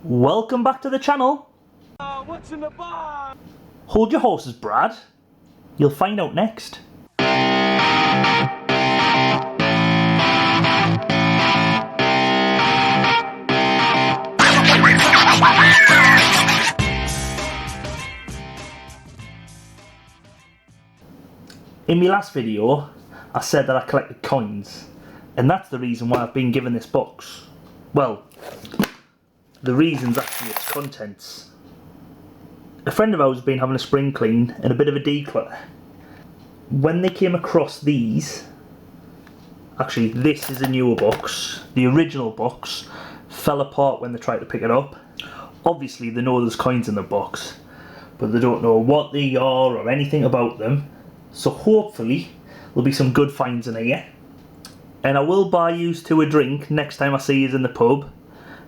Welcome back to the channel. What's in the box? Hold your horses, Brad. You'll find out next. In my last video, I said that I collected coins, and that's the reason why I've been given this box. Well, the reason's actually its contents. A friend of ours has been having a spring clean and a bit of a declutter. When they came across these, actually this is a newer box, the original box fell apart when they tried to pick it up. Obviously they know there's coins in the box, but they don't know what they are or anything about them. So hopefully there'll be some good finds in here. And I will buy you two a drink next time I see you in the pub,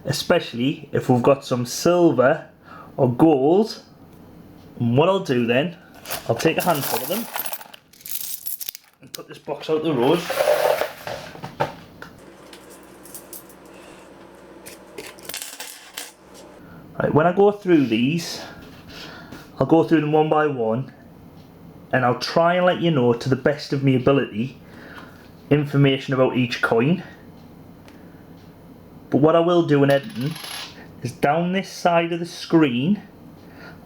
especially if we've got some silver or gold. And what I'll do then, I'll take a handful of them and put this box out the road. Right, when I go through these, I'll go through them one by one, and I'll try and let you know, to the best of my ability, information about each coin. But what I will do in editing is down this side of the screen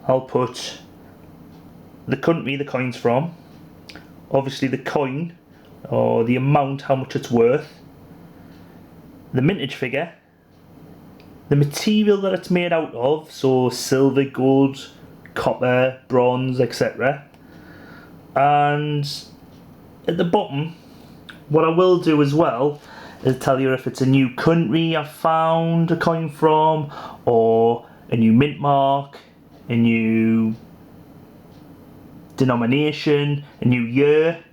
I'll put the country the coin's from, obviously the coin or the amount, how much it's worth, the mintage figure, the material that it's made out of, so silver, gold, copper, bronze, etc. And at the bottom, what I will do as well is tell you if it's a new country I've found a coin from, or a new mint mark, a new denomination, a new year.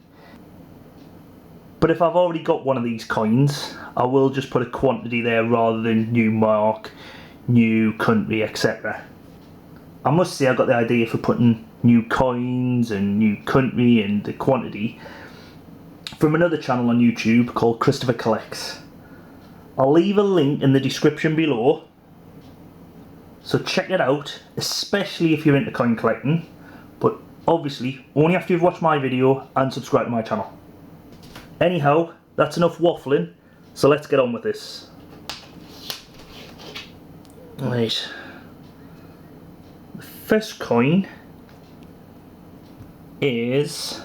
But if I've already got one of these coins, I will just put a quantity there rather than new mark, new country, etc. I must say I got the idea for putting new coins and new country and the quantity from another channel on YouTube called Christopher Collects. I'll leave a link in the description below, so check it out, especially if you're into coin collecting, but obviously only after you've watched my video and subscribed to my channel. Anyhow, that's enough waffling, so let's get on with this. Right, the first coin is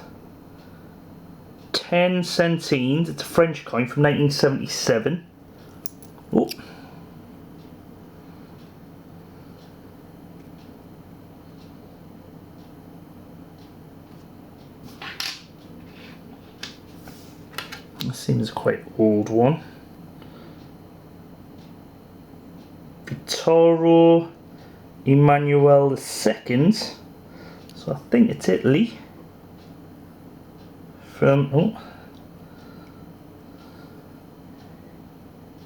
10 centimes. It's a French coin from 1977. Oh. This seems a quite old one. Vittorio Emanuele II. So I think it's Italy. From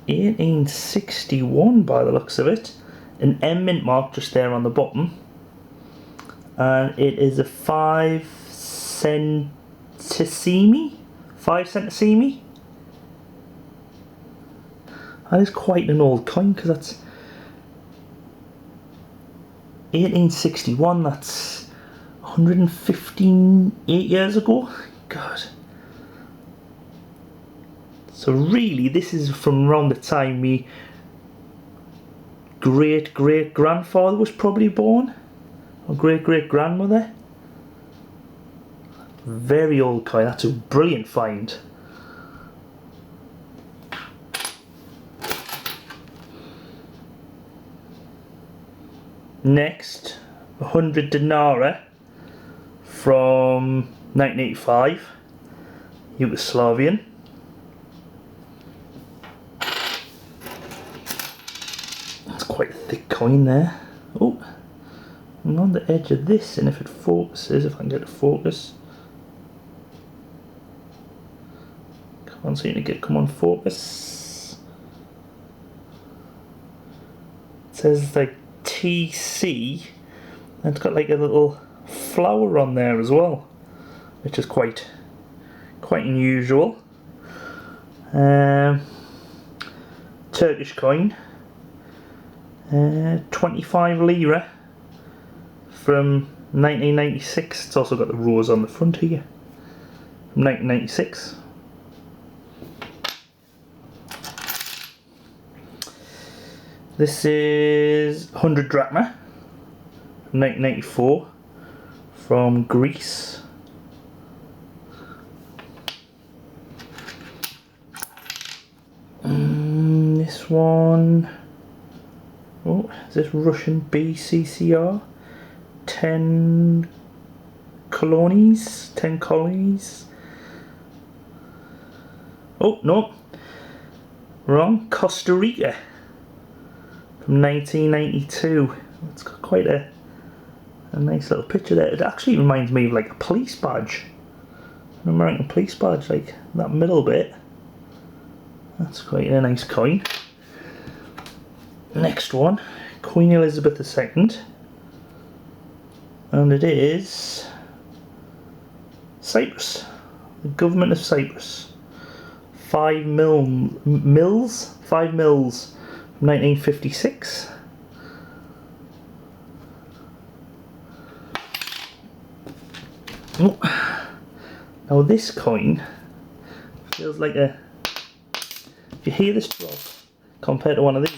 1861 by the looks of it. An M mint mark just there on the bottom. And it is a 5 centesimi? 5 centesimi? That is quite an old coin, because that's 1861, that's 158 years ago. God. So really this is from around the time me great grandfather was probably born, or great grandmother. Very old coin. That's a brilliant find. Next, 100 denarii from 1985, Yugoslavian. That's quite a thick coin there. Oh, I'm on the edge of this, and if it focuses, if I can get it to focus. Can't seem to get, come on, focus. It says like TC, and it's got like a little flower on there as well, which is quite unusual. Turkish coin, 25 lira from 1996. It's also got the rose on the front here. From 1996. This is 100 drachma from 1994 from Greece. This one, oh, is this Russian BCCR? 10 colonies? 10 colonies? Oh, no. Wrong. Costa Rica. From 1992. It's got quite a nice little picture there. It actually reminds me of like a police badge. An American police badge, like that middle bit. That's quite a nice coin. Next one, Queen Elizabeth II. And it is Cyprus. The government of Cyprus. 5 mils from 1956. Oh. Now this coin feels like a, if you hear this drop compared to one of these,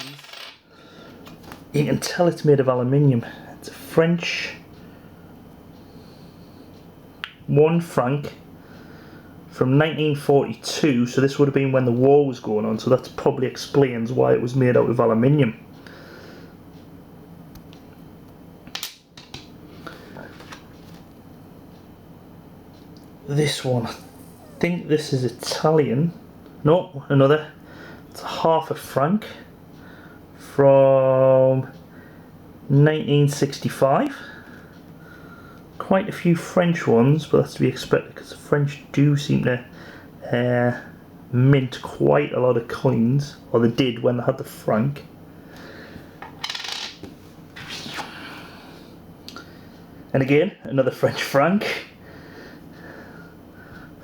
you can tell it's made of aluminium. It's a French 1 franc from 1942, so this would have been when the war was going on, so that probably explains why it was made out of aluminium. This one, I think this is Italian. No, another. It's half a franc from 1965. Quite a few French ones, but that's to be expected because the French do seem to mint quite a lot of coins, or they did when they had the franc. And again, another French franc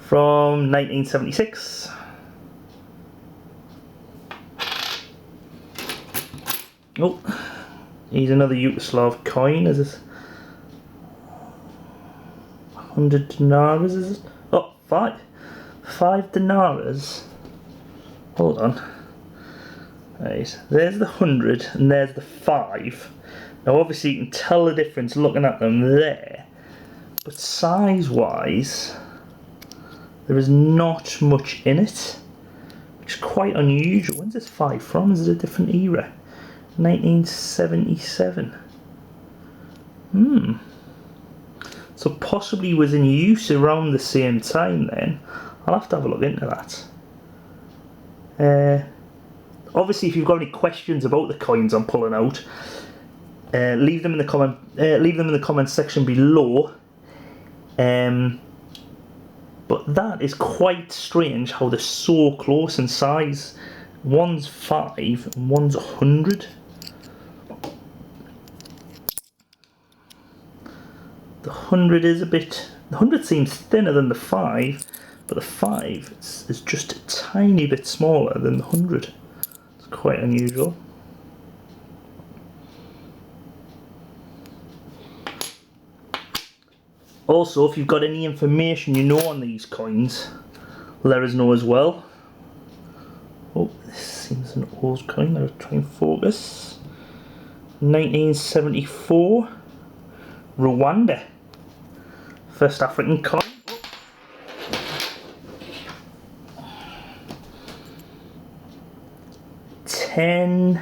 from 1976. Oh, here's another Yugoslav coin. Is this 100 dinars? Is it? Oh, 5 dinars. Hold on. Right, there's the 100 and there's the 5. Now obviously you can tell the difference looking at them there, but size wise there is not much in it, which is quite unusual. When's this 5 from? Is it a different era? 1977. So possibly was in use around the same time then. I'll have to have a look into that. Obviously if you've got any questions about the coins I'm pulling out, leave them in the comment section below. But that is quite strange how they're so close in size. One's 5 and one's 100. The 100 is a bit... The 100 seems thinner than the 5, but the 5 is just a tiny bit smaller than the 100. It's quite unusual. Also, if you've got any information you know on these coins, let us know as well. Oh, this seems an old coin. I'll try and focus. 1974, Rwanda. First African coin. Oh. 10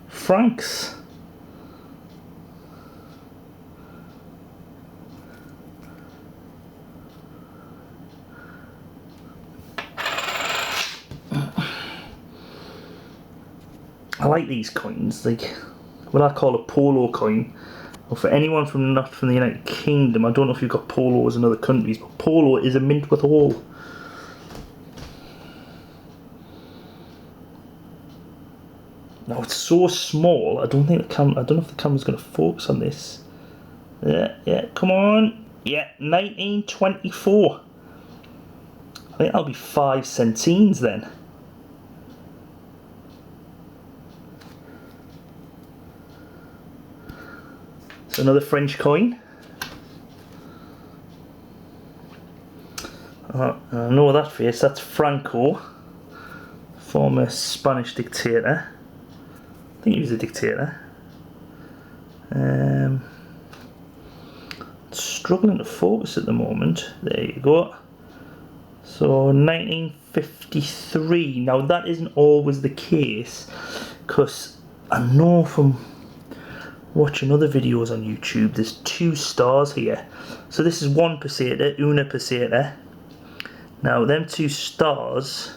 francs. I like these coins, like what I call a polo coin. Or for anyone not from the United Kingdom, I don't know if you've got polos in other countries, but polo is a mint with a hole. Now it's so small, I don't know if the camera's going to focus on this. Yeah, come on. Yeah, 1924. I think that'll be 5 centimes then. Another French coin. I know that face, that's Franco, former Spanish dictator. I think he was a dictator. Struggling to focus at the moment. There you go. So 1953. Now that isn't always the case, because I know from watching other videos on YouTube there's 2 stars here. So this is one peseta, una peseta. Now them 2 stars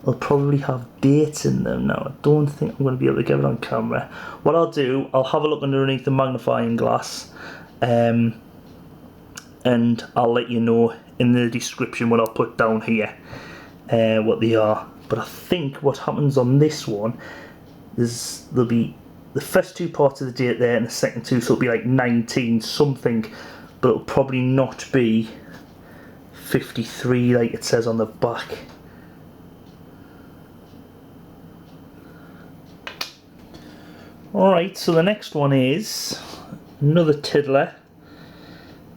will probably have dates in them. Now I don't think I'm going to be able to get it on camera. What I'll do, I'll have a look underneath the magnifying glass, and I'll let you know in the description what I'll put down here, what they are. But I think what happens on this one is there'll be the first 2 parts of the date there and the second 2, so it'll be like 19 something, but it'll probably not be 53 like it says on the back. Alright, so the next one is another tiddler.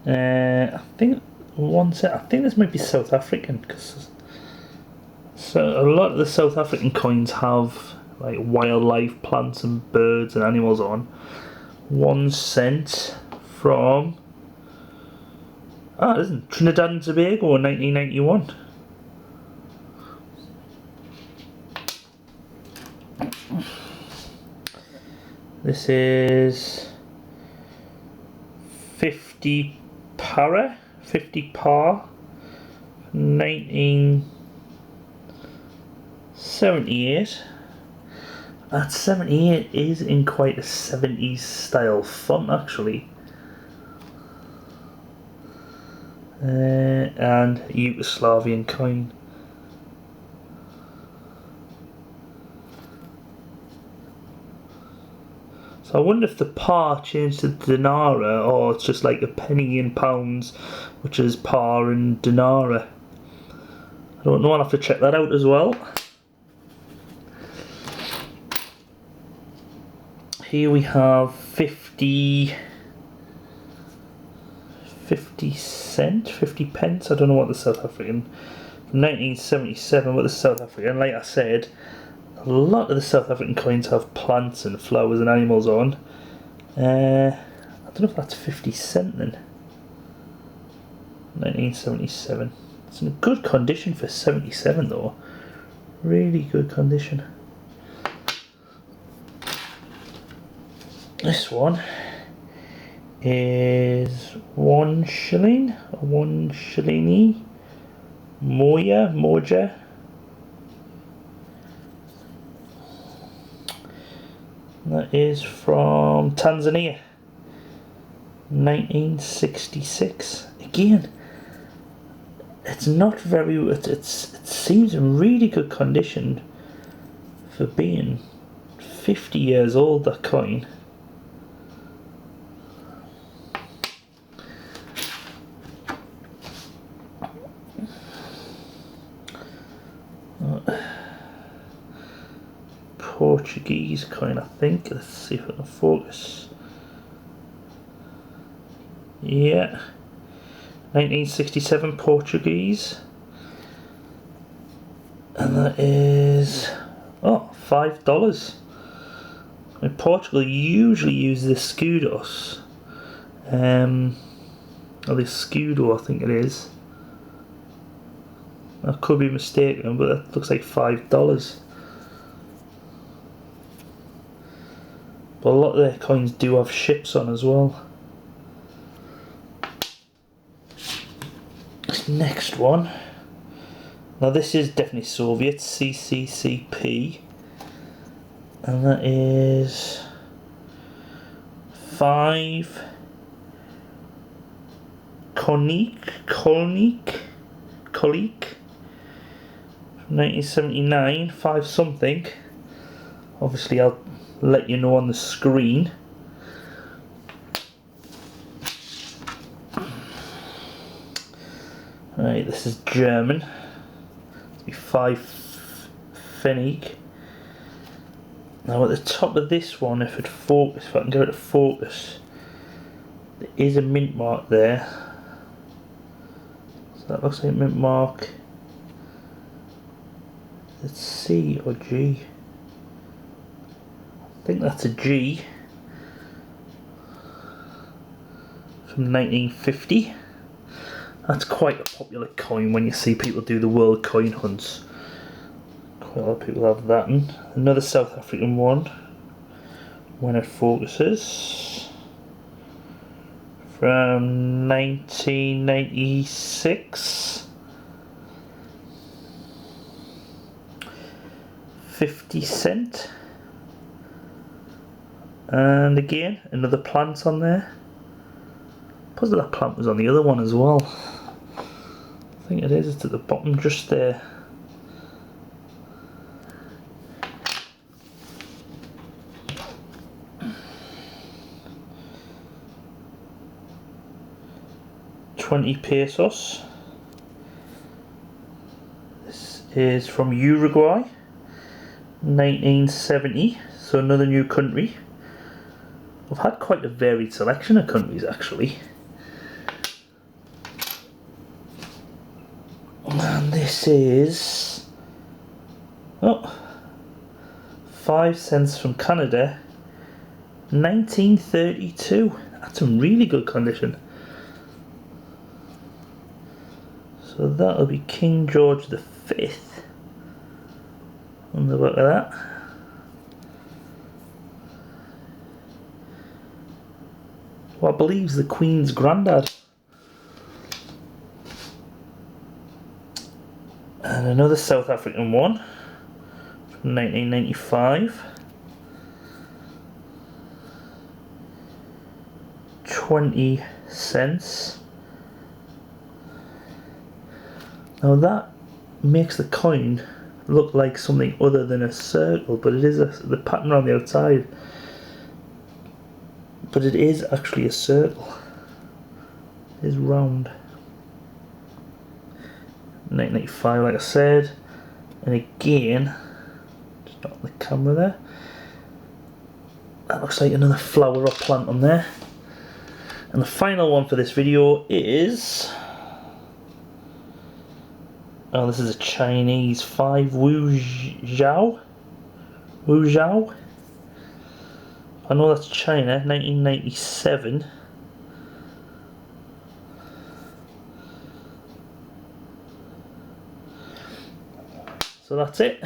I think this might be South African, because so a lot of the South African coins have like wildlife, plants and birds and animals on. 1 cent from it isn't Trinidad and Tobago in 1991. This is 50 par, 1978. That 78 is in quite a 70s style font actually. And Yugoslavian coin. So I wonder if the par changed to dinara, or it's just like a penny in pounds, which is par and dinara. I don't know, I'll have to check that out as well. Here we have 50 pence, I don't know what the South African, from 1977, what the South African, like I said, a lot of the South African coins have plants and flowers and animals on. I don't know if that's 50 cent then. 1977. It's in good condition for 77 though. Really good condition. This one is 1 shilling, 1 shillingy, moja. That is from Tanzania, 1966. Again, it's not very. It seems in really good condition for being 50 years old. That coin. Portuguese coin, I think. Let's see if I can focus. Yeah, 1967 Portuguese, and that is $5. In Portugal, you usually use the Escudos, or the Escudo, I think it is. I could be mistaken, but that looks like $5. But a lot of their coins do have ships on as well. This next one. Now this is definitely Soviet, CCCP. And that is 5 Kolik from 1979, 5 something. Obviously I'll let you know on the screen. Right, this is German. It'll be 5 Pfennig. Now at the top of this one, if I can get it to focus, There is a mint mark there. So that looks like a mint mark. It's C or G. I think that's a G. From 1950. That's quite a popular coin when you see people do the world coin hunts. Quite a lot of people have that one. Another South African one. When it focuses. From 1996. 50 cent. And again, another plant on there. Possibly that plant was on the other one as well. I think it is, it's at the bottom just there. £20. This is from Uruguay, 1970, so another new country. We've had quite a varied selection of countries actually. And this is 5 cents from Canada, 1932. That's in really good condition. So that'll be King George V on the back of that. Well, I believe the Queen's granddad. And another South African one from 1995. 20 cents. Now that makes the coin look like something other than a circle, but it is the pattern on the outside. But it is actually a circle. It is round. 1995, like I said. And again, just not the camera there. That looks like another flower or plant on there. And the final one for this video is... oh, this is a Chinese 5 Wu Zhao. Wu Zhao. I know that's China, 1997. So that's it.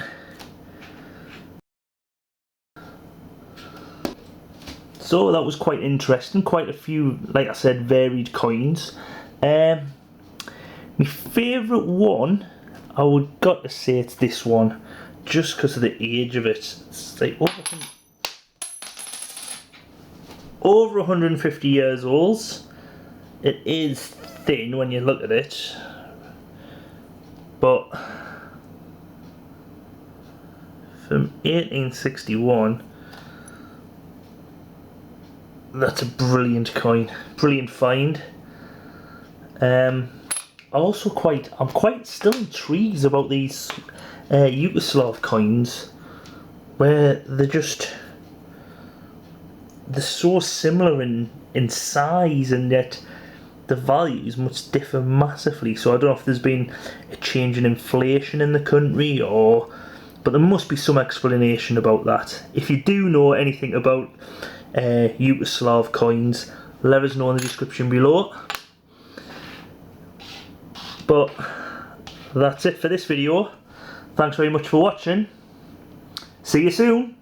So that was quite interesting. Quite a few, like I said, varied coins. My favourite one, I would got to say it's this one, just because of the age of it. It's like over 150 years old. It is thin when you look at it, but from 1861, that's a brilliant coin, brilliant find. I'm quite still intrigued about these Yugoslav coins, where they're so similar in size, and yet the values must differ massively. So I don't know if there's been a change in inflation in the country, but there must be some explanation about that. If you do know anything about Yugoslav coins, let us know in the description below. But that's it for this video. Thanks very much for watching. See you soon.